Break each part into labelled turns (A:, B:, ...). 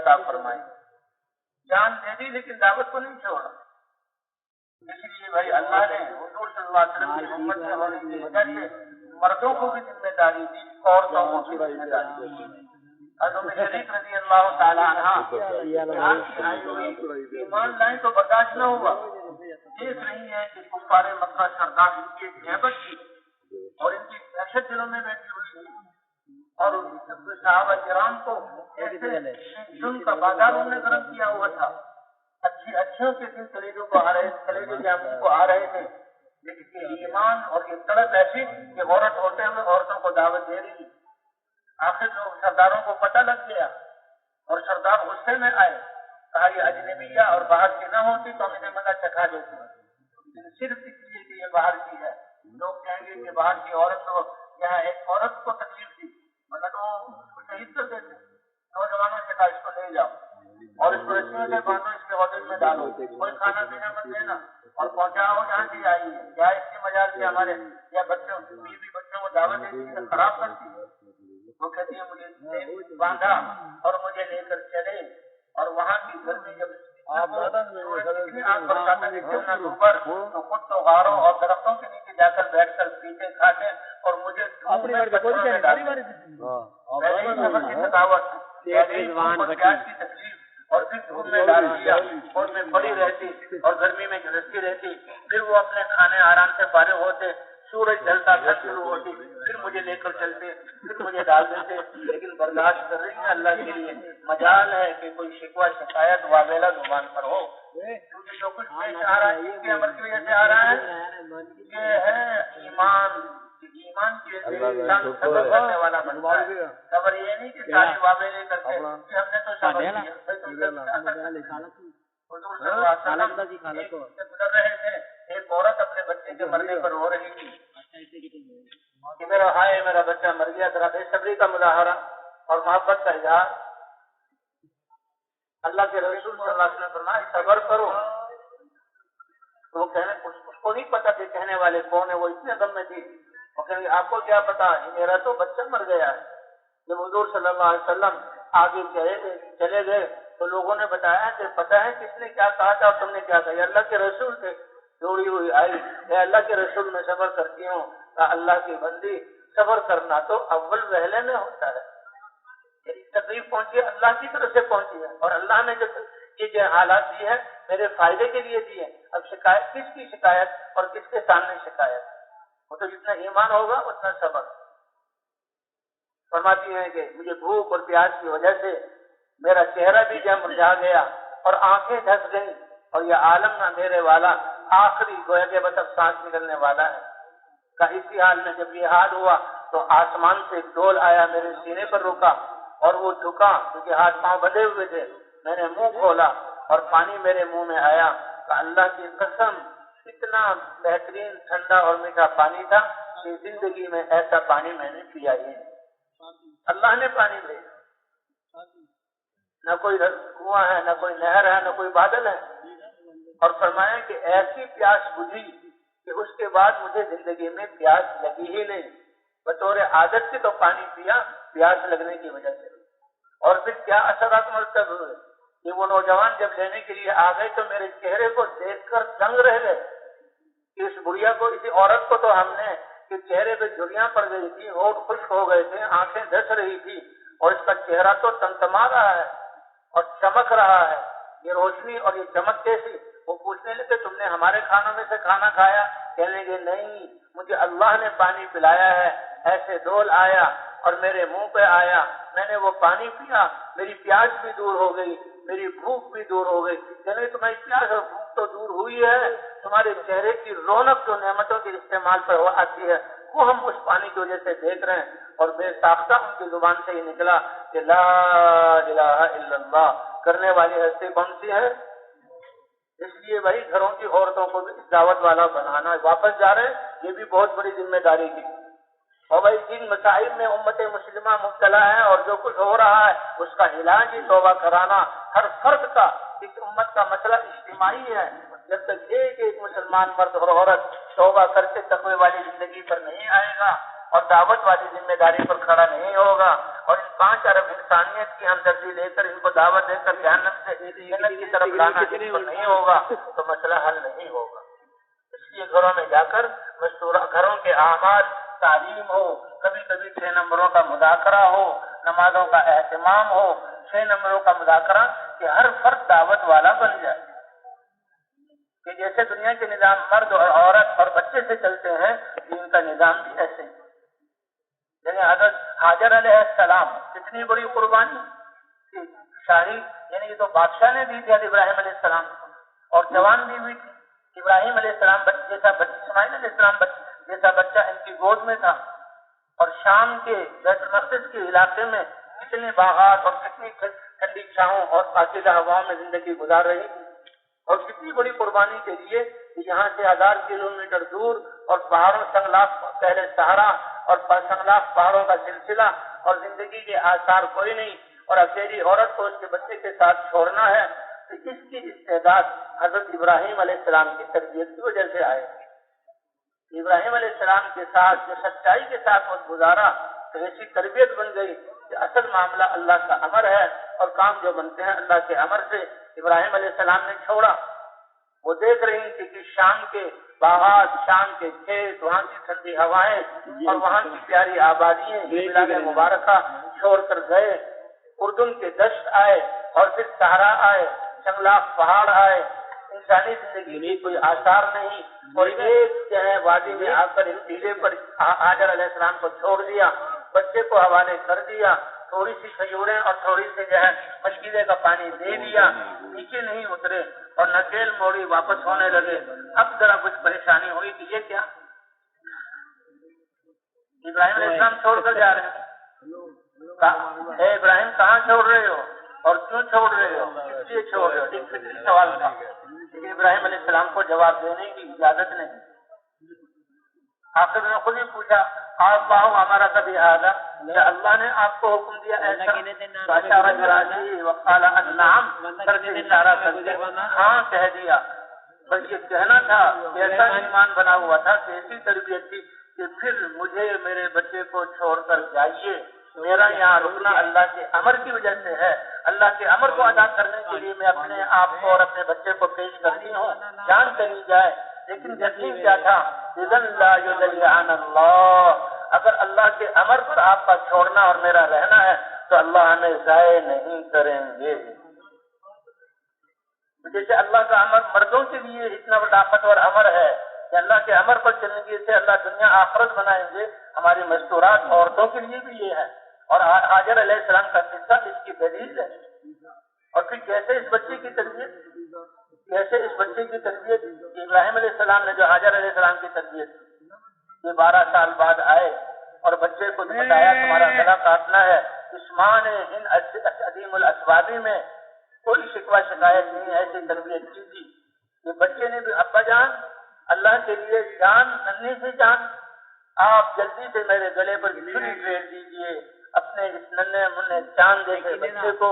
A: عطا فرمائے. جان دے دی لیکن دعوت کو نہیں چھوڑا. اس لیے بھائی اللہ نے حضور صلی اللہ علیہ وسلم کی امت میں ہونے کی وجہ سے مردوں کو بھی ذمہ داری دی, عورتوں کو بھی ذمہ داری دی. ام شریف رضی اللہ تعالیٰ عنہ ایمان لائیں تو برداشت نہ ہوا. دیکھ رہی ہے کہ کفار مکہ سردار ان کی ہیبت تھی اور ان کی دہشت دلوں میں بیٹھی ہوئی تھی, اور صحابہ کرام کو ایسے جن کا بازار انہوں نے گرم کیا ہوا تھا. اچھوں کے دن کلیجوں کو آ رہے تھے, لیکن یہ ایمان اور یہ طلب ایسی کہ عورت ہوتے ہوئے عورتوں کو دعوت دے رہی. آخر جو سرداروں کو پتہ لگ گیا اور سردار غصے میں آئے, کہا یہ اجنبیہ اور باہر کی نہ ہوتی تو ہم انہیں منع چکھا دیتے, صرف اس لیے کہ یہ باہر کی ہے. لوگ کہیں گے کہ باہر کی عورت تو یہاں ایک عورت کو تکلیف دی, مطلب وہ شہید کر دیتے. نوجوانوں سے کہا اس کو لے جاؤ اور اس کو رسیوں سے باندھو, اس کے ہوٹل میں ڈالو, کوئی کھانا پینا مت دینا اور پہنچاؤ جہاں سے آئی ہے. کیا اس کی مجال سے ہمارے یا بچوں بیوی بچوں کو دعوت دیتی ہے خراب کرتی ہے. وہ کہتی ہے مجھے باندھا اور مجھے لے کر چلے, اور وہاں کی گرمی جب اتنی آگ برساتا کہ جمنا دوپہر تو خود تو غاروں اور درختوں کے نیچے جا کر بیٹھ کر پیتے کھاتے اور مجھے سفر کی تھکاوٹ کی تکلیف اور پھر دھوپ میں ڈال دیا اور میں پڑی رہتی اور گرمی میں جھلستی رہتی. پھر وہ اپنے کھانے آرام سے فارغ ہوتے, سورج ڈھلتا گھر شروع ہوتی, پھر مجھے لے کر چلتے, پھر مجھے ڈال دیتے. لیکن برداشت کر رہی ہے اللہ کے لیے. مجال ہے کہ کوئی شکوہ شکایت واویلا زبان پر ہو, کیونکہ جو کچھ پیش آ رہا ہے اس کے عمل کی وجہ سے آ رہا ہے. یہ ہے ایمان کی صبر کرنے والا بنتا ہے. صبر یہ نہیں کہ ساری واویلے کرتے کہ ہم نے تو صبر کیا. گزر رہے تھے, ایک عورت اپنے بچے کے مرنے پر رو رہی تھی کہ میرا بچہ مر گیا. ذرا بے صبری کا مظاہرہ اور محبت کا اظہار. اللہ کے رسول صلی اللہ علیہ وسلم فرمایا صبر کرو. تو اس کو نہیں پتا کہ کہنے والے کون ہے, وہ اتنے غم میں تھی. وہ کہیں آپ کو کیا پتا, میرا تو بچہ مر گیا ہے. جب حضور صلی اللہ علیہ وسلم آگے چلے گئے تو لوگوں نے بتایا کہ پتہ ہے کس نے کیا کہا تھا اور تم نے کیا کہا. اللہ کے رسول تھے. دوڑی ہوئی آئی, اے اللہ کے رسول میں صبر کرتی ہوں. اللہ کی بندی, صبر کرنا تو اول وہلے میں ہوتا ہے. تکلیف پہنچی اللہ کی طرف سے پہنچی ہے, اور اللہ نے جو حالات دی ہے میرے فائدے کے لیے دی ہے. اب شکایت کس کی شکایت اور کس کے سامنے شکایت؟ وہ تو جتنا ایمان ہوگا اتنا صبر. فرماتی ہیں کہ مجھے بھوک اور پیاس کی وجہ سے میرا چہرہ بھی جب مرجھا گیا اور آنکھیں دھس گئیں, اور یہ عالم نہ میرے والا آخری گویا کہ بس اب سانس نکلنے والا ہے. کا اسی حال میں جب یہ حال ہوا تو آسمان سے ڈول آیا, میرے سینے پر رکا اور وہ جھکا کیونکہ ہاتھ پاؤں بندھے ہوئے تھے. میں نے منہ کھولا اور پانی میرے منہ میں آیا. اللہ کی قسم اتنا بہترین ٹھنڈا اور میٹھا پانی تھا کہ زندگی میں ایسا پانی میں نے پیا ہی نہیں. اللہ نے پانی دیا, نہ کوئی کنواں ہے, نہ کوئی نہر ہے, نہ کوئی بادل ہے. اور فرمایا کہ ایسی پیاس بجھی کہ اس کے بعد مجھے زندگی میں پیاس لگی ہی نہیں. بطور عادت سے تو پانی پیا پیاس لگنے کی وجہ سے. اور پھر کیا اثرات مرتب ہوئے کہ وہ نوجوان جب لینے کے لیے آ گئے تو میرے چہرے کو دیکھ کر دنگ رہ گئے کہ اس بڑھیا کو, اسی عورت کو تو ہم نے کہ چہرے پہ جھریاں پڑ گئی تھی, ہونٹ خشک ہو گئے تھے, آنکھیں دھس رہی تھی, اور اس کا چہرہ تو تمتما رہا ہے اور چمک رہا ہے. یہ روشنی اور یہ چمک کیسی؟ وہ پوچھنے لگے تم نے ہمارے کھانوں میں سے کھانا کھایا؟ کہنے لگے نہیں, مجھے اللہ نے پانی پلایا ہے. ایسے ڈول آیا اور میرے منہ پہ آیا, میں نے وہ پانی پیا, میری پیاس بھی دور ہو گئی, میری بھوک بھی دور ہو گئی. کہنے تمہاری پیاس اور بھوک تو دور ہوئی ہے, تمہارے چہرے کی رونق جو نعمتوں کے استعمال پر وہ آتی ہے وہ ہم اس پانی کی وجہ سے دیکھ رہے ہیں. اور بے ساختہ ان کی زبان سے ہی نکلا کہ لا الہ الا اللہ کرنے والی ہستی کون سی ہے. اس لیے بھائی گھروں کی عورتوں کو بھی دعوت والا بنانا. واپس جا رہے ہیں, یہ بھی بہت بڑی ذمہ داری کی. اور بھائی جن مسائل میں امت مسلمہ مبتلا ہے اور جو کچھ ہو رہا ہے اس کا علاج ہی توبہ کرانا. ہر فرد کا, اس امت کا مسئلہ اجتماعی ہے. جب تک ایک مسلمان مرد اور عورت توبہ کر کے تقوی والی زندگی پر نہیں آئے گا اور دعوت والی ذمہ داری پر کھڑا نہیں ہوگا اور ان 5 ارب انسانیت کی ہمدردی لے کر ان کو دعوت دے کر جہنم سے جنت کی طرف لانا اس کو نہیں ہوگا تو مسئلہ حل نہیں ہوگا۔ اس لیے گھروں میں جا کر گھروں کے اعمال، تعلیم ہو، کبھی کبھی 6 نمبروں کا مذاکرہ ہو، نمازوں کا اہتمام ہو، 6 نمبروں کا مذاکرہ کہ ہر فرد دعوت والا بن جائے، کہ جیسے دنیا کے نظام مرد اور عورت اور بچے سے چلتے ہیں ان کا نظام بھی ایسے ہی۔ یعنی حضرت حاجر علیہ السلام کتنی بڑی قربانی تھی، شاہی یعنی یہ تو بادشاہ نے دی تھی ابراہیم علیہ السلام کو، اور جوان بھی ہوئی تھی ابراہیم علیہ السلام جیسا اسماعیل علیہ السلام جیسا بچہ ان کی گود میں تھا، اور شام کے بیت المقدس کے علاقے میں کتنے باغات اور کتنی ٹھنڈی چھاؤں اور پاکیزہ ہواؤں میں زندگی گزار رہی تھی، اور کتنی بڑی قربانی کے لیے کہ یہاں سے 1000 کلومیٹر دور اور پہاڑوں سنگلاخ پہلے صحرا اور سنگلاخ پہاڑوں کا سلسلہ اور زندگی کے آثار کوئی نہیں، اور اکیلی عورت کو اس کے بچے کے ساتھ چھوڑنا ہے، تو اس کی استعداد حضرت ابراہیم علیہ السلام کی تربیت کی وجہ سے آئے۔ ابراہیم علیہ السلام کے ساتھ جو سچائی کے ساتھ وہ گزارا تو ایسی تربیت بن گئی کہ اصل معاملہ اللہ کا امر ہے اور کام جو بنتے ہیں اللہ کے امر سے۔ ابراہیم علیہ السلام نے چھوڑا، وہ دیکھ رہی تھی کہ شام کے باغات، شام کے کھیت، وہاں کی ٹھنڈی ہوائیں اور وہاں کی پیاری آبادیاں، یہ بلاد مبارکہ چھوڑ کر گئے، اردن کے دشت آئے اور پھر صحرا آئے، سنگلاخ پہاڑ آئے، انسانی زندگی میں کوئی آثار نہیں، اور ایک جو ہے وادی میں آ کر اس ٹیلے پر حاجر علیہ السلام کو چھوڑ دیا، بچے کو حوالے کر دیا، تھوڑی سی کھجوریں اور تھوڑی سی جو ہے مشکیزے کا پانی دے دیا، نیچے نہیں اترے اور نکیل موڑی واپس ہونے لگے۔ اب ذرا کچھ پریشانی ہوئی کہ یہ کیا، ابراہیم علیہ السلام چھوڑ کر جا رہے ہیں، اے ابراہیم کہاں چھوڑ رہے ہو اور کیوں چھوڑ رہے ہو، کس لیے چھوڑ رہے ہو؟ ایک فطری سوال تھا، لیکن ابراہیم علیہ السلام کو جواب دینے کی اجازت نہیں۔ آخر میں خود ہی پوچھا، اللہ ہمارا کبھی آدھا، کیا اللہ نے آپ کو حکم دیا ایسا؟ اشارہ جراجی وقال النعم، کر کے اشارہ کر کے ہاں کہہ دیا۔ بس یہ کہنا تھا، ایسا ایمان بنا ہوا تھا کہ ایسی تربیت تھی کہ پھر مجھے میرے بچے کو چھوڑ کر جائیے، میرا یہاں رکنا اللہ کے امر کی وجہ سے ہے، اللہ کے امر کو ادا کرنے کے لیے میں اپنے آپ کو اور اپنے بچے کو پیش کرتی ہوں، جان چلی جائے۔ لیکن یقین کیا تھا، اذن لا یضیعن اللہ، اگر اللہ کے امر پر آپ کا چھوڑنا اور میرا رہنا ہے تو اللہ ہمیں ضائع نہیں کریں گے۔ جیسے اللہ کا امر مردوں کے لیے اتنا طاقتور امر ہے کہ اللہ کے امر پر چلنے سے اللہ دنیا آخرت بنائیں گے، ہماری مستورات عورتوں کے لیے بھی یہ ہے، اور حاجر علیہ السلام کا قصہ اس کی دلیل ہے۔ اور پھر کیسے اس بچے کی تربیت، ابراہیم علیہ السلام نے جو حاجر علیہ السلام کی تربیت یہ 12 سال بعد آئے اور بچے کو بتایا تمہارا گلا کاٹنا ہے، اس ماں نے ان عدیم الاسبابی میں کوئی شکوہ شکایت نہیں، ایسی تربیت کی تھی کہ بچے نے بھی ابا جان اللہ کے لیے جان، ننھی سے جان آپ جلدی سے میرے گلے پر چھری پھیر دیجیے، اپنے اس ننھے منھے چاند دیکھے بچے کو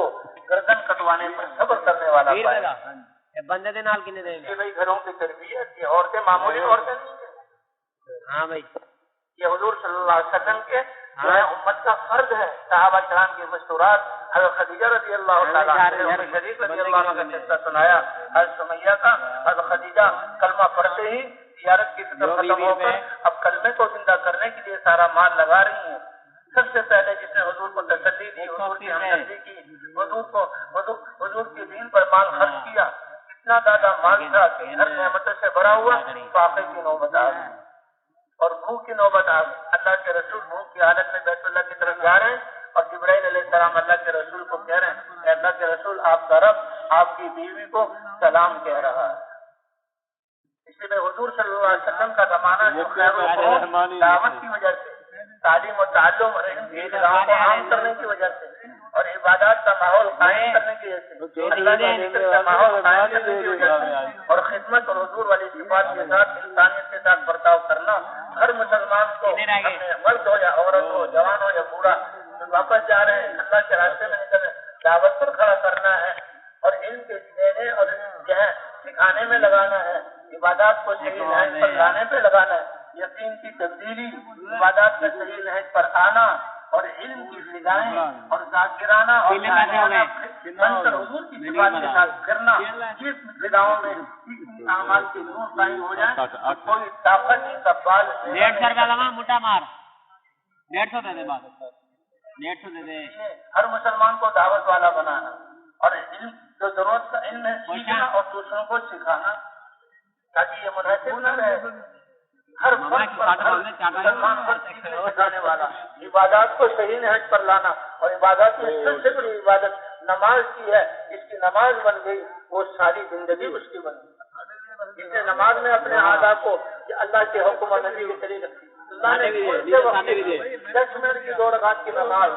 A: گردن کٹوانے پر صبر کرنے والا پائے۔
B: بندے دے نال کنے دے
A: یہ بھائی گھروں کی تربیت، یہ عورتیں معمولی عورتیں نہیں ہیں،
B: ہاں بھائی
A: یہ حضور صلی اللہ علیہ وسلم کے جو ہے امت کا فرض ہے۔ صحابہ کرام کی مستورات، حضرت خدیجہ رضی اللہ تعالیٰ عنہ، شریف رضی اللہ عنہ کا قصہ سنایا، حضرت سمیہ کا، حضرت خدیجہ کلمہ پڑھتے ہی زیارت کی فکر ختم ہو کر اب کلمے کو زندہ کرنے کے لیے سارا مال لگا رہی ہیں۔ سب سے پہلے جس نے حضور کو تسلی دی، حضور کی ہمدردی کی، حضور کے دین پر مال خرچ کیا، اتنا زیادہ مال تھا کہ ہر نعمتوں سے بھرا ہوا، واقعے کی نوبت آ گئی اور بھوک کی نوبت آ گئی۔ اللہ کے رسول بھوک کی حالت میں بیت اللہ کی طرف جا رہے ہیں اور جبرائیل علیہ السلام اللہ کے رسول کو کہہ رہے ہیں، اے اللہ کے رسول آپ کا رب آپ کی بیوی کو سلام کہہ رہا ہے۔ اس لیے حضور صلی اللہ علیہ وسلم کا زمانہ جو خیر و دعوت کی وجہ سے، تعلیم و تعلم اور علم کی ابتداؤں کو عام کرنے کی وجہ سے اور عبادات کا ماحول قائم کرنے کی وجہ سے، اللہ کے ذکر کا ماحول قائم کرنے کی وجہ سے اور خدمت اور حضور والی صفات کے ساتھ انسانیت کے ساتھ برتاؤ کرنا، ہر مسلمان کو اپنے مرد ہو یا عورت ہو، جوان ہو یا بوڑھا، واپس جا رہے ہیں اللہ کے راستے میں نکل دعوت پر کھڑا کرنا ہے اور علم کے دینے اور جو ہے سکھانے میں لگانا ہے، عبادات کو صحیح لائن پر لانے پہ لگانا ہے۔ یقین کی تبدیلی، عبادات کا صحیح نہج پر آنا اور علم کی فضائیں اور ذاکرانہ اور بن کر حضور کی صفات کے ساتھ کرنا، جس فضاؤں میں اعمال کی نور قائم ہو جائے، کوئی طاقت کا بال
B: 150 موٹا مار 150 دے دے بات 150 دے دے.
A: ہر مسلمان کو دعوت والا بنانا اور علم جو ضرورت کا علم ہے سیکھنا اور دوسروں کو سکھانا تاکہ یہ منحصر نہ رہے. ہر فرد پر ہر مسلمان کو سکھانے والا، عبادات کو صحیح نہج پر لانا، اور عبادات میں سب سے بڑی عبادت نماز کی ہے. جس کی نماز بن گئی وہ ساری زندگی اس کی بن گئی. جس نے نماز میں اپنے اعضاء کو اللہ کے حکم اور نبی کے طریقے اللہ نے 10 منٹ کی 2 رکعت کی نماز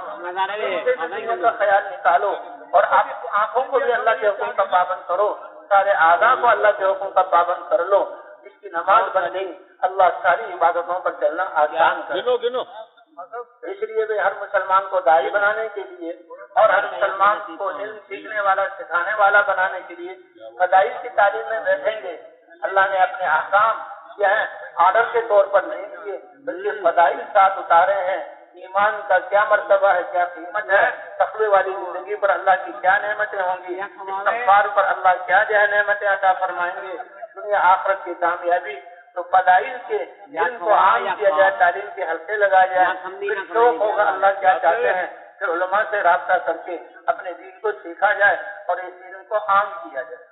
A: کا خیال نکالو اور آپ آنکھوں کو بھی اللہ کے حکم کا پابند کرو، سارے اعضاء کو اللہ کے حکم کا پابند کر لو. جس کی نماز بن گئی اللہ ساری عبادتوں پر چلنا آسان کرے. اس لیے بھی ہر مسلمان کو داعی بنانے کے لیے اور ہر مسلمان کو علم سیکھنے والا سکھانے والا بنانے کے لیے فضائل کی تعلیم میں بیٹھیں گے. اللہ نے اپنے احکام کیا ہے آرڈر کے طور پر نہیں دیے بلکہ فضائل ساتھ اتارے ہیں. ایمان کا کیا مرتبہ ہے، کیا قیمت ہے، تقوی والی زندگی پر اللہ کی کیا نعمتیں ہوں گی، استغفار پر اللہ کیا جو ہے نعمتیں عطا فرمائیں گے، دنیا آخرت کی کامیابی. تو فضائل کے علم کو عام کیا جائے، تعلیم کے حلقے لگائے جائے، پھر شوق ہوگا اللہ کیا چاہتے ہیں، پھر علماء سے رابطہ کر کے اپنے دین کو سیکھا جائے اور اس علم کو عام کیا جائے.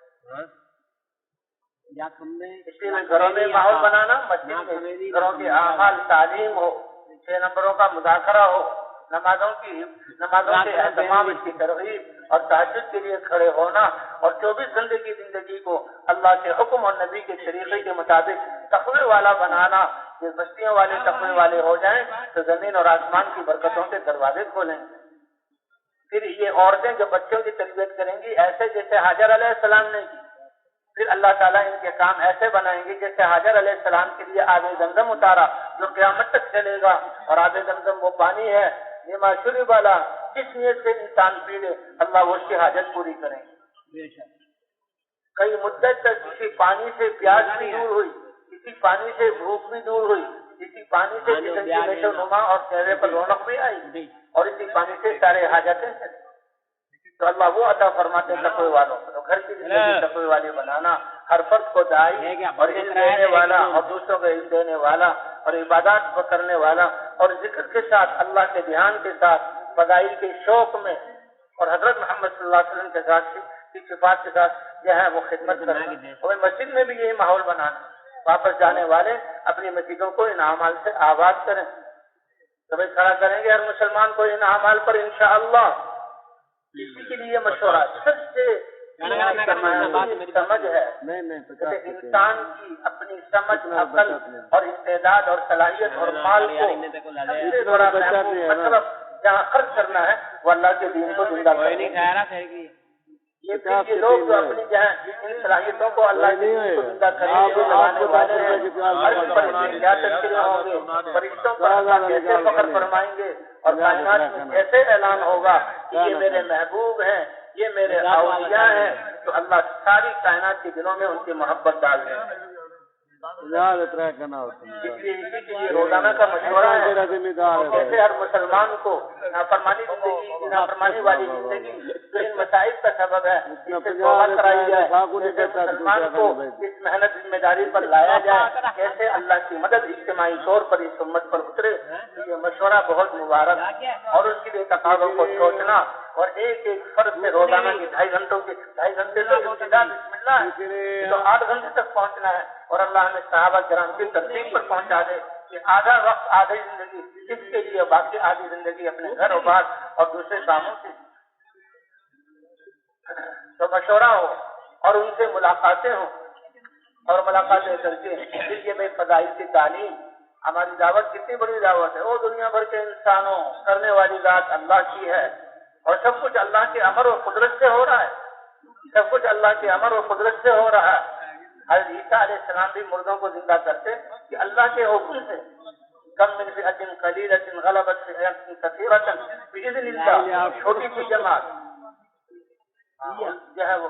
A: اس لیے گھروں میں ماحول بنانا، مسجد میں گھروں کے اعمال تعلیم ہو، 6 نمبروں کا مذاکرہ ہو، نمازوں کے اہتمام، اس کی ترغیب اور تہجد کے لیے کھڑے ہونا، اور 24 گھنٹے کی زندگی کو اللہ کے حکم اور نبی کے طریقے کے مطابق تقوی والا بنانا. یہ بستیوں والے تقوی والے ہو جائیں تو زمین اور آسمان کی برکتوں کے دروازے کھولیں. پھر یہ عورتیں جو بچوں کی تربیت کریں گی ایسے جیسے حاجر علیہ السلام نے کی، پھر اللہ تعالیٰ ان کے کام ایسے بنائیں گے جیسے حاجر علیہ السلام کے لیے آب زمزم اتارا جو قیامت تک چلے گا. اور آب زمزم وہ پانی ہے لما شرب والا، کس نیت سے انسان پیڑے اللہ وہ اس کی حاجت پوری کریں گے. کئی مدت تک کسی پانی سے پیاس بھی دور ہوئی، کسی پانی سے بھوک بھی دور ہوئی، کسی پانی سے جسم کی نشو نما اور چہرے پر رونق بھی آئی، اور اسی پانی سے سارے حاجتیں چلیں. تو اللہ وہ عطا فرماتے تقوی والوں کو. گھر کی زندگی تقوی والی بنانا، ہر فرد کو داعی اور علم دینے والا اور دوسروں کو علم دینے والا اور عبادات کرنے والا اور ذکر کے ساتھ اللہ کے دھیان کے ساتھ فضائل کے شوق میں اور حضرت محمد صلی اللہ علیہ وسلم کے ساتھ کی صفات کے ساتھ جو ہے وہ خدمت کرنا. اور مسجد میں بھی یہی ماحول بنانا. واپس جانے والے اپنی مسجدوں کو ان اعمال سے آباد کریں. سبھی کھڑا کریں گے ہر مسلمان کو ان اعمال پر انشاءاللہ. اسی کے لیے مشورہ سب سے سمجھ ہے. انسان کی اپنی سمجھ، عقل اور استعداد اور صلاحیت اور مال کو سب سے بڑا مطلب جہاں خرچ کرنا ہے وہ اللہ کے دین کو زندہ کرنا. یہ لوگ جو اپنی جہاں ان صلاحیتوں کو اللہ کے دین کو زندہ کرنے کے لگانے والے ہیں، ہر پر کیا تشکیل ہوں گے، فرشتوں پر اللہ کیسے فخر فرمائیں گے اور کائنات میں کیسے اعلان ہوگا کہ یہ میرے محبوب ہیں، یہ میرے اولیاء ہیں. تو اللہ ساری کائنات کے دلوں میں ان کی محبت ڈال دیں. اس لیے روزانہ کا مشورہ ہے کیسے ہر مسلمان کو نافرمانی زندگی، نافرمانی والی زندگی جو ان مسائل کا سبب ہے، اس سے توبہ کرائی جائے، کیسے مسلمان کو اس محنت ذمہ داری پر لایا جائے، کیسے اللہ کی مدد اجتماعی طور پر اس امت پر اترے. یہ مشورہ بہت مبارک اور اس کے لیے تقاضوں کو سوچنا اور ایک ایک فرد سے روزانہ کی 2.5 گھنٹے تو ابتدا بسم اللہ ہے تو 8 گھنٹے تک پہنچنا ہے. اور اللہ ہمیں صحابہ کرام کی ترتیب پر پہنچا دے کہ آدھا وقت آدھی زندگی کس کے لیے، باقی آدھی زندگی اپنے گھر و بار اور دوسرے کاموں سے. تو مشورہ ہو اور ان سے ملاقاتیں ہوں اور ملاقاتیں کر کے پھر یہ بے فضائل کی تعلیم. ہماری دعوت کتنی بڑی دعوت ہے، وہ دنیا بھر کے انسانوں کرنے والی ذات اللہ کی ہے اور سب کچھ اللہ کے امر و قدرت سے ہو رہا ہے. سب کچھ اللہ کے امر و قدرت سے ہو رہا ہے. حضرت عیسیٰ علیہ السلام بھی مردوں کو زندہ کرتے کہ اللہ کے حکم سے. کم من فئۃ قلیلۃ غلبت فئۃ کثیرۃ بإذن اللہ. چھوٹی سی جماعت جو ہے وہ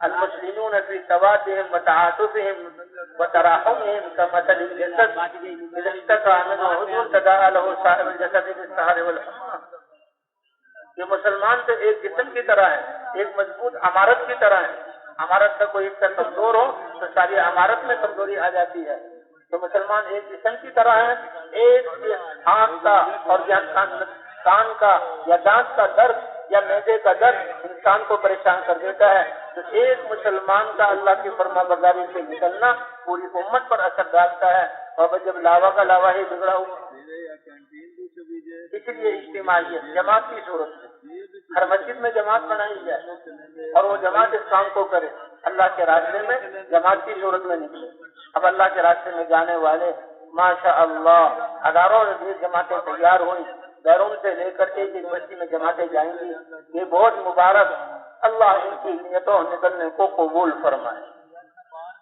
A: المسلمون فی توادهم وتعاطفهم وتراحمهم كمثل الجسد اذا اشتكى منه عضو تداعى له سائر الجسد بالسهر والحمى. یہ مسلمان تو ایک جسم کی طرح ہے, ایک مضبوط عمارت کی طرح ہے. عمارت کا کوئی حصہ کمزور ہو تو ساری عمارت میں کمزوری آ جاتی ہے. تو مسلمان ایک جسم کی طرح ہے. ایک آنکھ کا اور یا کان کا یا دانت کا درد یا معدے کا درد انسان کو پریشان کر دیتا ہے, تو ایک مسلمان کا اللہ کی فرما برداری سے نکلنا پوری امت پر اثر ڈالتا ہے. اور جب لاوا کا لاوا ہی بگڑا ہوا, اس لیے اجتماعیت جماعت کی صورت میں ہر مسجد میں جماعت بنائی جائے اور وہ جماعت اس کام کو کرے, اللہ کے راستے میں جماعت کی صورت میں نکلے. اب اللہ کے راستے میں جانے والے ماشاء اللہ ہزاروں جماعتیں تیار ہوئی, بیرون سے لے کر ایک یونیورسٹی میں جماعتیں جائیں گی. یہ بہت مبارک, اللہ ان کی نیتوں نکلنے کو قبول فرمائے.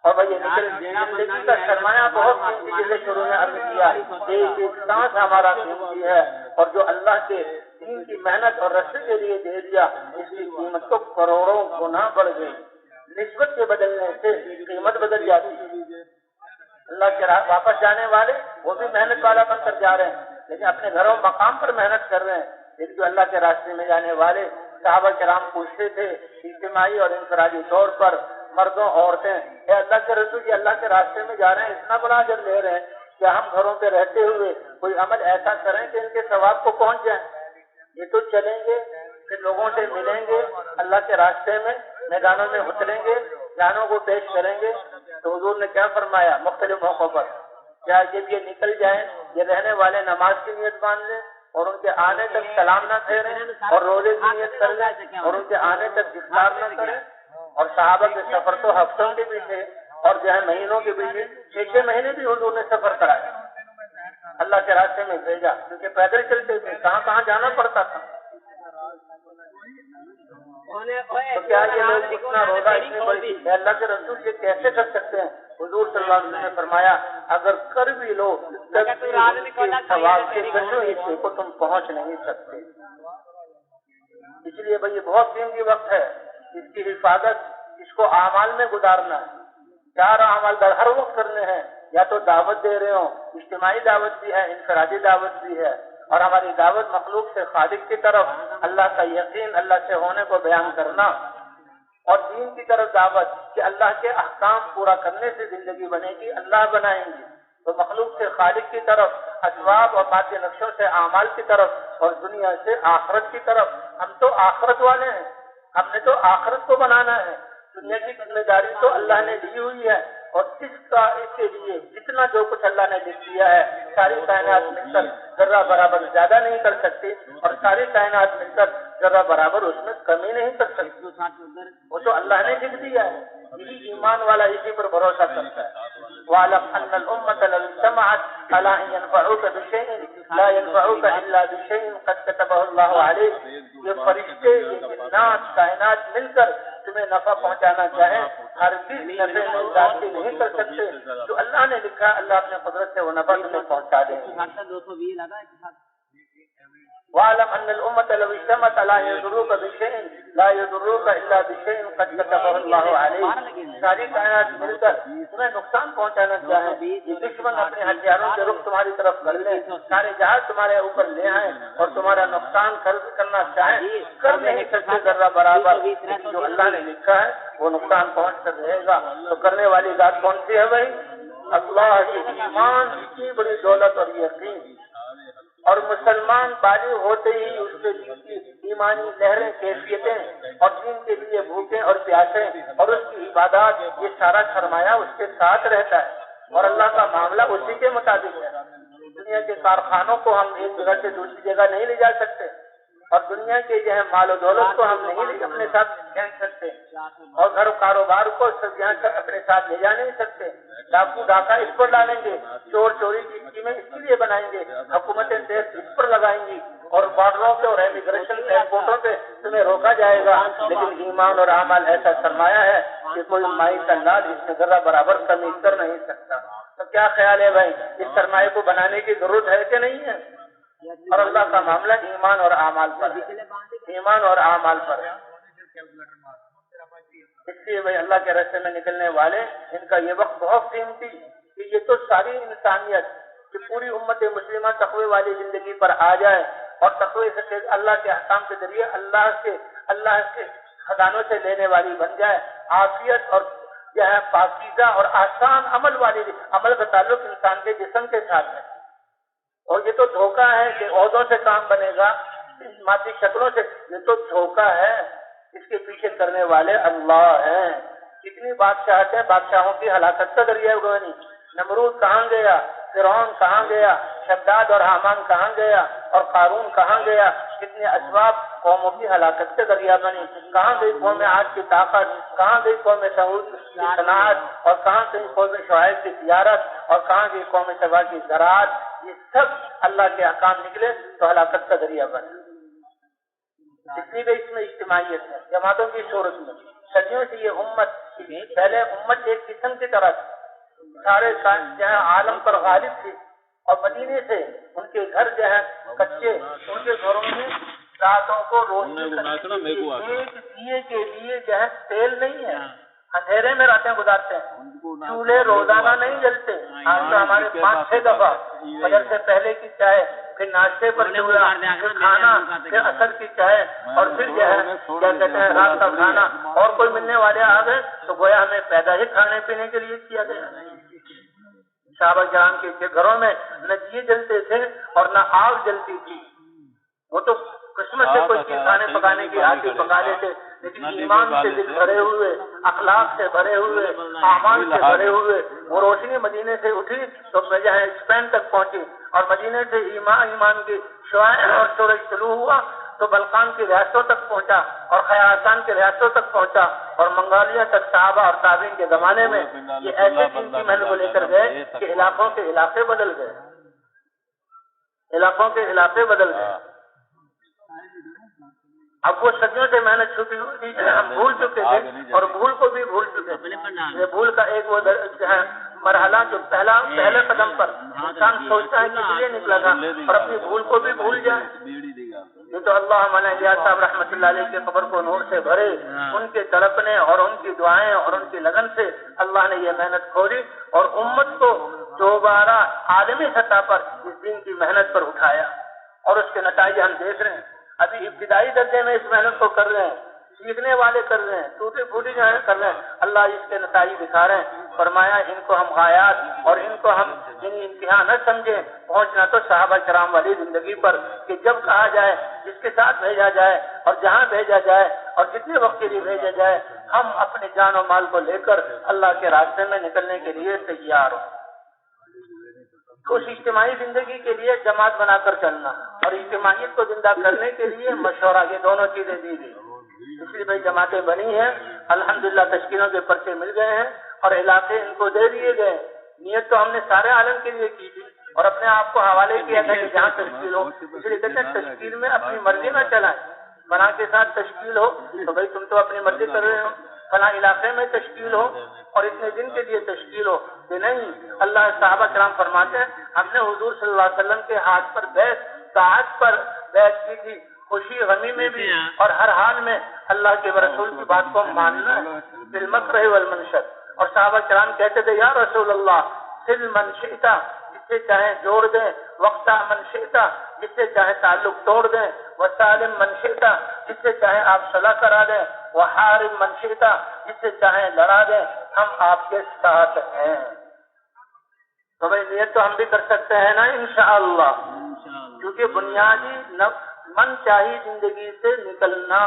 A: اور بھائی زندگی کا سرمایہ بہت قیمتی, جیسے شروع میں عرض کیا, ایک ایک سانس ہمارا قیمتی ہے, اور جو اللہ کے دین کی محنت اور رستے کے لیے دے دیا اس کی قیمت تو کروڑوں گنا بڑھ گئی. نسبت کے بدلنے سے قیمت بدل جاتی ہے. اللہ کے راہ واپس جانے والے وہ بھی محنت والا بن کر جا رہے ہیں, لیکن اپنے گھروں مقام پر محنت کر رہے ہیں. لیکن جو اللہ کے راستے میں جانے والے صحابہ کرام پوچھتے تھے اجتماعی اور انفرادی طور پر, مردوں عورتیں, اے اللہ کے رسول جی اللہ کے راستے میں جا رہے ہیں, اتنا بڑا اجر لے رہے ہیں, کیا ہم گھروں پہ رہتے ہوئے کوئی عمل ایسا کریں کہ ان کے ثواب کو پہنچ جائیں؟ یہ تو چلیں گے, پھر لوگوں سے ملیں گے, اللہ کے راستے میں میدانوں میں اتریں گے, جانوں کو پیش کریں گے. تو حضور نے کیا فرمایا مختلف موقعوں پر, کیا جب یہ نکل جائیں یہ رہنے والے نماز کی نیت مان لیں اور ان کے آنے تک سلام نہ پھیریں, اور روزے کی نیت کر لیں اور ان کے آنے تک افطار نہ کریں. اور صحابہ کے سفر تو ہفتوں کے بھی تھے اور جو ہے مہینوں کے بھی تھے, 6 مہینے بھی حضور نے سفر کرایا, اللہ کے راستے میں بھیجا, کیونکہ پیدل چلتے تھے, کہاں کہاں جانا پڑتا تھا. تو کیا یہ لوگ اتنا روزہ اتنی بڑی اللہ کے رسول یہ کیسے کر سکتے ہیں؟ حضور صلی اللہ علیہ وسلم نے فرمایا اگر کر بھی لو ثواب کے گنجو حصے کو تم پہنچ نہیں سکتے. اس لیے بھائی یہ بہت قیمتی وقت ہے, اس کی حفاظت, اس کو اعمال میں گزارنا ہے. 4 اعمال ہر وقت کرنے ہیں, یا تو دعوت دے رہے ہوں, اجتماعی دعوت بھی ہے, انفرادی دعوت بھی ہے, اور ہماری دعوت مخلوق سے خالق کی طرف اللہ کا یقین, اللہ سے ہونے کو بیان کرنا, اور دین کی طرف دعوت کہ اللہ کے احکام پورا کرنے سے زندگی بنے گی, اللہ بنائیں گے. تو مخلوق سے خالق کی طرف, اسباب اور مادی نقشوں سے اعمال کی طرف, اور دنیا سے آخرت کی طرف. ہم تو آخرت والے ہیں, ہم نے تو آخرت کو بنانا ہے. دنیا کی ذمہ داری تو اللہ نے دی ہوئی ہے, اور اس کے لیے جتنا جو کچھ اللہ نے لکھ دیا ہے ساری کائنات مل کر ذرہ برابر زیادہ نہیں کر سکتی, اور ساری کائنات مل کر ذرہ برابر اس میں کمی نہیں کر سکتی. وہ تو اللہ نے لکھ دیا ہے. یہی ایمان والا اسی پر بھروسہ کرتا ہے. وَاعْلَمْ أَنَّ الْأُمَّةَ لَوْ اجْتَمَعَتْ عَلَىٰ أَن يَنفَعُوكَ بِشَيْءٍ لَا يَنفَعُوكَ إِلَّا بِشَيْءٍ قَدْ كَتَبَهُ اللَّهُ عَلَيْكَ. یہ فرشتے, یہ جنات, کائنات مل کر تمہیں نفع پہنچانا چاہیں, ہر چیز نفع میں اضافہ نہیں کر سکتے. جو اللہ نے لکھا اللہ اپنے قدرت سے وہ نفع تمہیں پہنچا دیں گے. وَاعْلَمْ أَنَّ الْأُمَّةَ لَوْ اجْتَمَعَتْ عَلَىٰ أَن يَضُرُّوكَ بِشَيْءٍ لَا يَضُرُّوكَ إِلَّا بِشَيْءٍ قَدْ كَتَبَهُ اللَّهُ عَلَيْكَ. ساری کائنات مل کر تمہیں نقصان پہنچانا چاہیں, یہ دشمن اپنے ہتھیاروں سے رخ تمہاری طرف کر لیں, سارے جہاز تمہارے اوپر لے آئیں اور تمہارا نقصان کرنا چاہیں, کر نہیں سکتے ذرہ برابر. جو اللہ نے لکھا ہے وہ نقصان پہنچ کر رہے گا. تو کرنے والی ذات کون سی ہے بھائی؟ اللہ کی ایمان کی بڑی دولت اور یقین. اور مسلمان بالغ ہوتے ہی اس کے دین کی ایمانی لہریں, کیفیتیں اور دین کے لیے بھوکیں اور پیاسیں اور اس کی عبادات, یہ سارا سرمایہ اس کے ساتھ رہتا ہے, اور اللہ کا معاملہ اسی کے مطابق ہے. دنیا کے کارخانوں کو ہم ایک جگہ سے دوسری جگہ نہیں لے جا سکتے, اور دنیا کے جو ہے مال و دولت کو ہم نہیں اپنے ساتھ پھینک سکتے, اور گھر کاروبار کو سب یہاں سے اپنے ساتھ لے جا نہیں سکتے. ڈاکو ڈاکہ اس پر ڈالیں گے, چور چوری کی اسکیمیں اس کے لیے بنائیں گے, حکومتیں ٹیکس اس پر لگائیں گی, اور بارڈروں پہ اور امیگریشن ایئرپورٹوں پہ تمہیں روکا جائے گا. لیکن ایمان اور اعمال ایسا سرمایہ ہے کہ کوئی مائی کا لال اس میں ذرہ برابر کمی کر نہیں سکتا. تو کیا خیال ہے بھائی, اس سرمایہ کو بنانے کی ضرورت ہے کہ نہیں ہے؟ اور اللہ کا معاملہ ایمان اور اعمال پر ہے, ایمان اور اعمال پر ہے. اس لیے بھائی اللہ کے راستے میں نکلنے والے ان کا یہ وقت بہت قیمتی کہ یہ تو ساری انسانیت کہ پوری امت مسلمہ تقوی والی زندگی پر آ جائے اور تقوی سے اللہ کے احکام کے ذریعے اللہ کے خزانوں سے لینے والی بن جائے، عافیت اور جو ہے پاکیزہ اور آسان عمل کا تعلق انسان کے جسم کے ساتھ ہے۔ اور یہ تو دھوکہ ہے کہ عہدوں سے کام بنے گا، مادی شکلوں سے، یہ تو دھوکہ ہے، اس کے پیچھے کرنے والے اللہ ہیں۔ کتنی بادشاہت ہے، بادشاہوں کی ہلاکت کا ذریعہ بنی۔ نمرود کہاں گیا، فرعون کہاں گیا، شداد اور حامان کہاں گیا، اور قارون کہاں گیا، کتنے اسباب قوموں کی ہلاکت کے ذریعہ بنی۔ کہاں گئی قوم عاد کی طاقت، کہاں گئی قوم ثمود کی صنعت، اور کہاں گئی قوم شعیب کی تجارت، اور کہاں گئی قوم سبا کی زراعت۔ یہ سب اللہ کے احکام نکلے تو ہلاکت کا ذریعہ بنے۔ اس لیے اس میں اجتماعیت ہے، جماعتوں کی صورت میں صدیوں سے یہ امت، پہلے امت ایک قسم کی طرح سارے جہاں عالم پر غالب تھی، اور مدینے سے ان کے گھر جو ہے کچے، ان کے گھروں میں راتوں کو روشنی ایک دیے کے لیے جو ہے تیل نہیں ہے، اندھیرے میں راتیں گزارتے ہیں، چولہے روزانہ نہیں جلتے۔ آج تو ہمارے 5-6 دفعہ فجر سے پہلے کی چائے، پھر ناشتے پر چولہا، پھر کھانا، پھر عصر کی چائے، اور پھر جو ہے کیا کہتے ہیں رات کا کھانا، اور کوئی ملنے والے آ گئے تو گویا ہمیں پیدا ہی کھانے پینے کے لیے کیا گیا۔ صحابہ کرام کے گھروں میں نہ دیے جلتے تھے اور نہ آگ جلتی تھی، وہ تو قسمت سے کوئی چیز کھانے پکانے کی آتی پکا لیتے، لیکن ایمان سے دل بھرے ہوئے، اخلاق سے بھرے ہوئے، اعمال سے بھرے ہوئے، وہ روشنی مدینے سے اٹھی تو جہاں اسپین تک پہنچی، اور مدینے سے ایمان کی شعاع اور سورج طلوع ہوا تو بلقان کی ریاستوں تک پہنچا، اور خراسان کی ریاستوں تک پہنچا، اور منگولیہ تک صحابہ اور تابعین کے زمانے میں یہ ایسے قیمتی محل کو لے کر گئے کہ علاقوں کے علاقے بدل گئے، علاقوں کے علاقے بدل گئے۔ اب وہ صدیوں سے محنت چھپی ہوئی تھی کہ ہم بھول چکے تھے، اور بھول کو بھی بھول چکے تھے۔ یہ بھول کا ایک وہ مرحلہ جو پہلے قدم پر انسان سوچتا ہے کس لیے نکلا تھا، اور اپنی بھول کو بھی بھول جائے۔ یہ تو اللہ مولانا الیاس صاحب رحمۃ اللہ علیہ کے قبر کو نور سے بھرے، ان کے تڑپنے اور ان کی دعائیں اور ان کی لگن سے اللہ نے یہ محنت کھولی اور امت کو دوبارہ عالمی سطح پر اس دین کی محنت پر اٹھایا، اور اس کے نتائج ہم دیکھ رہے ہیں۔ ابھی ابتدائی درجے میں اس محنت کو کر رہے ہیں، سیکھنے والے کر رہے ہیں، ٹوٹی پھوٹی جو ہے کر رہے ہیں، اللہ اس کے نتائج دکھا رہے ہیں۔ فرمایا ان کو ہم غایات اور ان کو ہم انتہا نہ سمجھیں، پہنچنا تو صحابہ کرام والی زندگی پر کہ جب کہا جائے، جس کے ساتھ بھیجا جائے اور جہاں بھیجا جائے اور جتنے وقت کے لیے بھیجا جائے، ہم اپنے جان و مال کو لے کر اللہ کے راستے میں نکلنے کے لیے تیار ہوں۔ اس اجتماعی زندگی کے لیے جماعت بنا کر چلنا اور اجتماعیت کو زندہ کرنے کے لیے مشورہ، یہ دونوں چیزیں دی گئی۔ اس لیے بھائی جماعتیں بنی ہیں، الحمدللہ تشکیلوں کے پرچے مل گئے ہیں اور علاقے ان کو دے دیے گئے۔ نیت تو ہم نے سارے عالم کے لیے کی تھی اور اپنے آپ کو حوالے کیا تھا کہ جہاں تشکیل ہو، اس لیے کہتے ہیں تشکیل میں اپنی مرضی نہ چلائیں۔ فلاں کے ساتھ تشکیل ہو تو بھائی تم تو اپنی مرضی کر رہے ہو، فلاں علاقے میں تشکیل ہو اور اتنے دن کے لیے تشکیل ہو کہ نہیں۔ اللہ صحابہ کرام فرماتے ہیں ہم نے حضور صلی اللہ علیہ وسلم کے ہاتھ پر بیعت، ساعت پر بیعت کی تھی، خوشی غمی میں بھی اور ہر حال میں اللہ کے رسول کی بات کو ماننا ہے، بالمکرہ والمنشد۔ اور صحابہ کرام کہتے تھے یا رسول اللہ سل من شئتا، جس سے چاہے جوڑ دیں، وقتا من شئتا، جس سے چاہے تعلق توڑ دیں، وسالم من شئتا، جس سے چاہے آپ صلاح کرا دیں، وحارم من شئتا، جس سے چاہے لڑا دیں، ہم آپ کے ساتھ ہیں۔ تو بھائی نیت تو ہم بھی کر سکتے ہیں نا انشاءاللہ، کیونکہ بنیادی من چاہی زندگی سے نکلنا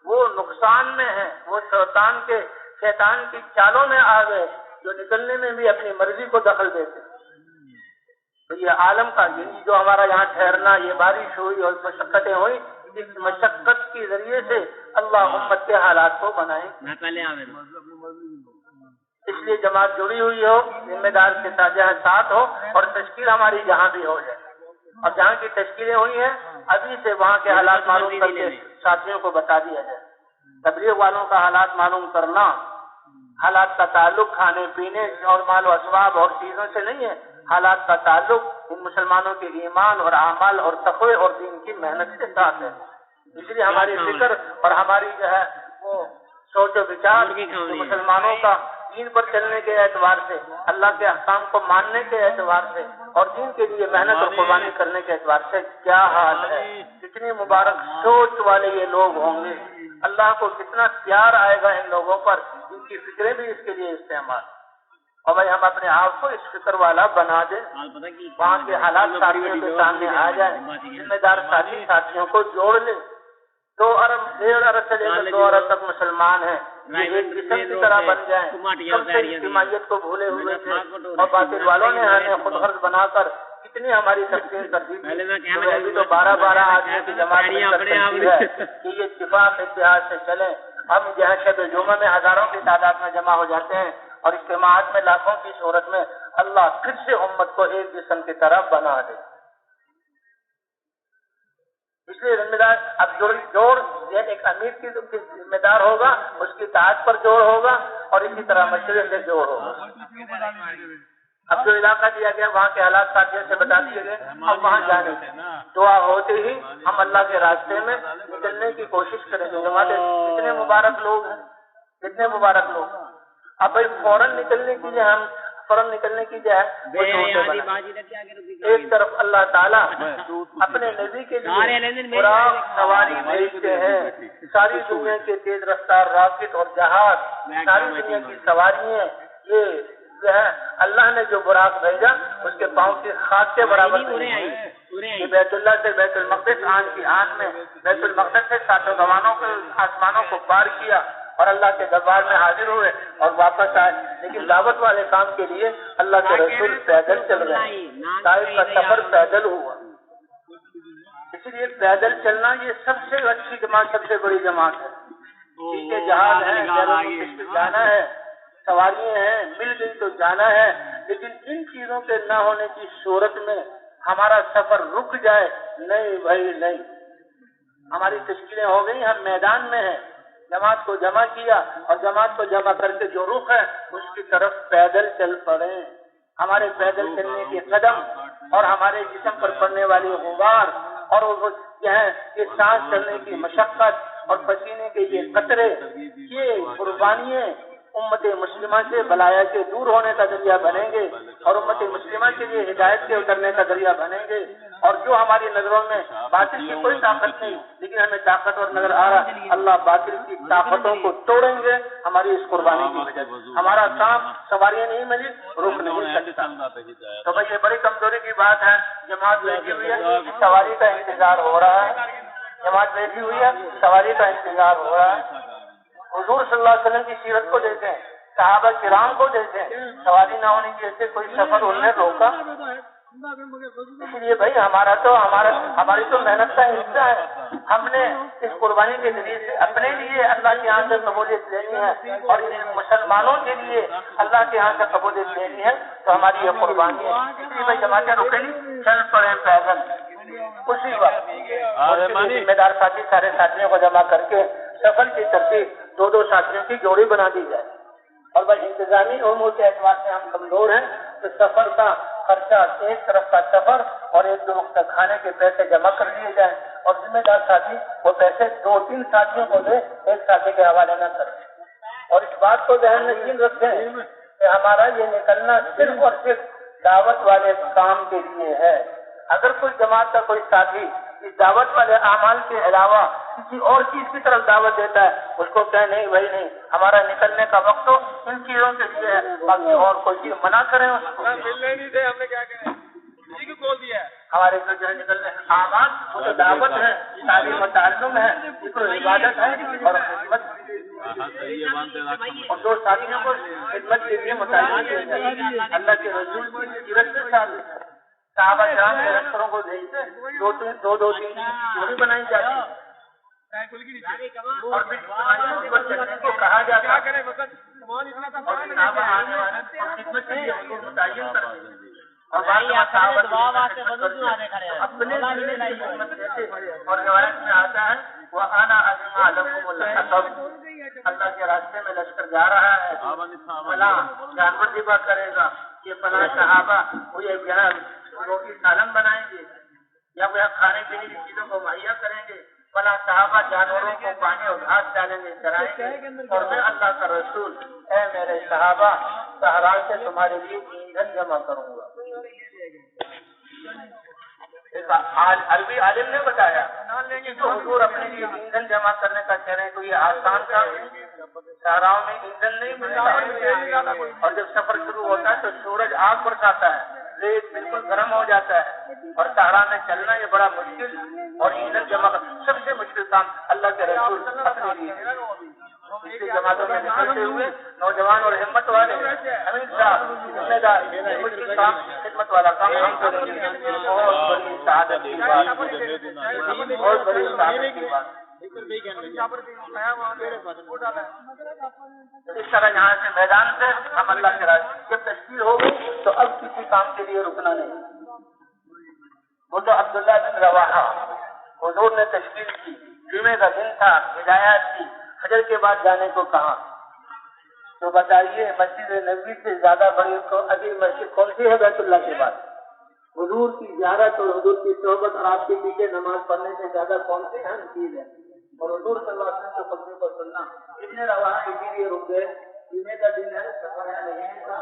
A: وہ نقصان میں ہے، وہ شیطان کی چالوں میں آ گئے جو نکلنے میں بھی اپنی مرضی کو دخل دیتے۔ تو یہ عالم کا یعنی جو ہمارا یہاں ٹھہرنا، یہ بارش ہوئی اور مشقتیں ہوئی، اس مشقت کے ذریعے سے اللہ امت کے حالات کو بنائے۔ اس لیے جماعت جڑی ہوئی ہو، ذمہ دار کے ساتھ ہو اور تشکیل ہماری جہاں بھی ہو جائے، اور جہاں کی تشکیلیں ہوئی ہیں ابھی سے وہاں کے حالات معلوم کر کے ساتھیوں کو بتا دیا جائے۔ تبلیغ والوں کا حالات معلوم کرنا، حالات کا تعلق کھانے پینے اور مال و اسباب اور چیزوں سے نہیں ہے، حالات کا تعلق ان مسلمانوں کے ایمان اور اعمال اور تقوی اور دین کی محنت کے ساتھ ہے۔ اس لیے ہماری فکر اور ہماری جو ہے وہ سوچ و وچار مسلمانوں کا دین پر چلنے کے اعتبار سے، اللہ کے احکام کو ماننے کے اعتبار سے اور دین کے لیے محنت اور قربانی کرنے کے اعتبار سے کیا حال ہے. کتنی مبارک سوچ والے یہ لوگ ہوں گے. اللہ کو کتنا پیار آئے گا ان لوگوں پر، ان کی فکریں بھی اس کے لیے استعمال. اور بھائی ہم اپنے آپ کو اس فکر والا بنا دیں، وہاں کے حالات ساتھیوں کے سامنے آ جائیں، ذمہ دار ساتھیوں کو جوڑ لیں. 2 ارب 1.5 ارب سے لے کر 2 ارب تک مسلمان ہیں، یہ ایک جسم کی طرح بن جائیں. سب سے اجتماعیت کو بھولے ہوئے تھے اور باطل والوں نے ہمیں خود غرض بنا کر کتنی ہماری تقسیم کر دی تھی. ابھی تو 12 آدمیوں کی جماعت ہے کہ یہ اتفاق اتحاد سے چلیں. ہم جہاں شب جمعہ میں ہزاروں کی تعداد میں جمع ہو جاتے ہیں اور اجتماعات میں لاکھوں کی صورت میں اللہ پھر سے امت کو ایک جسم کی طرح بنا دے. اس لیے ذمہ دار اب جوڑ یہ ایک امیر کی ذمہ دار ہوگا، اس کی اطاعت پر جوڑ ہوگا اور اسی طرح مشورے سے جوڑ ہوگا. اب جو علاقہ دیا گیا وہاں کے حالات ساتھیوں سے بتا دیے گئے، اب وہاں جانے دعا ہوتے ہی ہم اللہ کے راستے میں نکلنے کی کوشش کریں گے. جماعت کتنے مبارک لوگ ہیں، کتنے مبارک لوگ. اب بھائی فوراً نکلنے کی جائے ایک طرف اللہ تعالیٰ اپنے نبی کے لیے براق سواری بھیجتے ہیں. ساری دنیا کے تیز رفتار راکٹ اور جہاز، ساری دنیا کی سواریاں، یہ جو ہے اللہ نے جو براق بھیجا اس کے پاؤں کی خاک کے برابر یہ بیت اللہ سے بیت المقدس آن کی آن میں بیت المقدس سے 7 گوانوں کے آسمانوں کو پار کیا اور اللہ کے دربار میں حاضر ہوئے اور واپس آئے. لیکن دعوت والے کام کے لیے اللہ کے رسول پیدل چل گئے. طائف کا سفر پیدل ہوا. اسی لیے پیدل چلنا یہ سب سے اچھی جماعت، سب سے بڑی جماعت ہے. ٹھیک ہے جہاز ہے، جانا ہے، سواریاں ہیں، مل گئی تو جانا ہے، لیکن ان چیزوں کے نہ ہونے کی صورت میں ہمارا سفر رک جائے نہیں بھائی نہیں. ہماری تشکیلیں ہو گئی، ہم میدان میں ہیں، جماعت کو جمع کیا اور جماعت کو جمع کر کے جو رخ ہے اس کی طرف پیدل چل پڑے. ہمارے پیدل چلنے کے قدم اور ہمارے جسم پر پڑنے والی غبار اور یہ سانس چلنے کی مشقت اور پسینے کے یہ قطرے، یہ قربانیاں امت مسلمہ سے بلایا کے دور ہونے کا ذریعہ بنیں گے اور امت مسلمہ کے لیے ہدایت کے اترنے کا ذریعہ بنیں گے. اور جو ہماری نظروں میں باطل کی کوئی طاقت نہیں لیکن ہمیں طاقتور نظر آ رہا، اللہ باطل کی طاقتوں کو توڑیں گے ہماری اس قربانی کی وجہ سے. ہمارا کام سواریاں نہیں ملی رک نہیں سکتا. تو بھائی یہ بڑی کمزوری کی بات ہے. جماعت بیٹھی ہوئی ہے، سواری کا انتظار ہو رہا ہے. جماعت بیٹھی ہوئی ہے، سواری کا انتظار ہو رہا ہے. حضور صلی اللہ علیہ وسلم کی سیرت کو دیکھیں، صحابہ کرام کو دیکھیں، سواری نہ ہونے کی وجہ سے کوئی سفر انہوں نے روکا. اس لیے بھائی ہماری تو محنت کا حصہ ہے. ہم نے اس قربانی کے ذریعے سے اپنے لیے اللہ کے یہاں سے قبولیت لینی ہے اور مسلمانوں کے لیے اللہ کے یہاں سے قبولیت لینی ہے. تو ہماری یہ قربانی ہے. اس لیے بھائی جماعتیں رکے نہیں، چل پڑے پیدل. اسی وقت ذمہ دار ساتھی سارے ساتھیوں کو جمع کر کے سفر کی ترتیب 2 ساتھیوں کی جوڑی بنا دی جائے. اور بھائی انتظامی امور کے اعتبار سے ہم کمزور ہیں تو سفر کا خرچہ ایک طرف کا سفر اور 1-2 وقت کھانے کے پیسے جمع کر دیے جائیں اور ذمہ دار ساتھی وہ پیسے 2-3 ساتھیوں کو دے، ایک ساتھی کے حوالے نہ کریں. اور اس بات کو ذہن نشین رکھیں کہ ہمارا یہ نکلنا صرف اور صرف دعوت والے کام کے لیے ہے. اگر کوئی جماعت کا کوئی ساتھی اس دعوت والے اعمال کے علاوہ کسی اور چیز کی طرف دعوت دیتا ہے اس کو کہیں نہیں بھائی نہیں، ہمارا نکلنے کا وقت تو ان چیزوں کے لیے ہے، باقی اور کوئی چیز منع کریں اس کو. ملنے نہیں تھے، ہم نے کیا کریں، اسی کو کھول دیا ہے. ہمارے جو نکلنے اعمال وہ تو دعوت ہے، تعلیم و تعلم ہے، یہ تو عبادت ہے اور خدمت. اور 2 ساتھیوں کو خدمت کے لیے متعلق اللہ کے رسول کی سیرت کے ساتھ صحابہ کرام کے رفتروں کو بھیجتے 2-3 جوڑی بنائی جاتی اور پھر کو کہا جاتا اور خدمت کے لیے ان کو متعین کرتے اور اپنے اور روایت میں آتا ہے وہ آنا اللہ کے راستے میں لشکر جا رہا ہے، فلاں جانور ذبح کرے گا، یہ فلاں صحابہ وہ یہ روٹی سالن بنائیں گے یا وہ کھانے کے لیے چیزوں کو مہیا کریں گے فلاں صحابہ جانوروں کو پانی اور گھاس ڈالیں گے چرائیں گے اور میں اللہ کا رسول اے میرے صحابہ صحرا سے تمہارے لیے ایندھن جمع کروں گا. عربی عالم نے بتایا کہ حضور اپنے لیے ایندھن جمع کرنے کا کہہ رہے ہیں تو یہ آسان کام ہے. صحراؤں میں ایندھن نہیں ملتا اور جب سفر شروع ہوتا ہے تو سورج آگ برساتا ہے, ریت بالکل گرم ہو جاتا ہے اور صحرا میں چلنا یہ بڑا مشکل اور ایندھن جمع کرنا سب سے مشکل کام اللہ کے رسول اپنے لیے. پچھلی جماعتوں میں نکلتے ہوئے نوجوان اور ہمت والے امین صاحب ذمہ دار مشکل کام خدمت والا کام ہم کریں گے. بہت بڑی سعادت کی بات, بہت بڑی سعادت کی بات. اس طرح یہاں سے میدان سے ہم اللہ کے راستے جب تشکیل ہوگی تو اب کسی کام کے لیے رکنا نہیں. وہ تو عبداللہ بن رواحہ حضور نے تشکیل کی, جمعے کا دن تھا, ہدایات کی, حجر کے بعد جانے کو کہا. تو بتائیے مسجد نبوی سے زیادہ بڑی عظیم مسجد کون سی ہے بیت اللہ کے بعد؟ حضور کی زیارت اور حضور کی صحبت اور آپ کے پیچھے نماز پڑھنے سے زیادہ کون سی اہم چیز ہے؟ اور حضور صلی اللہ علیہ وسلم کے خطبے کو سننا. ابن رواحہ اسی لیے رک گئے, جمعے کا دن ہے, سفر ہے نہیں تھا.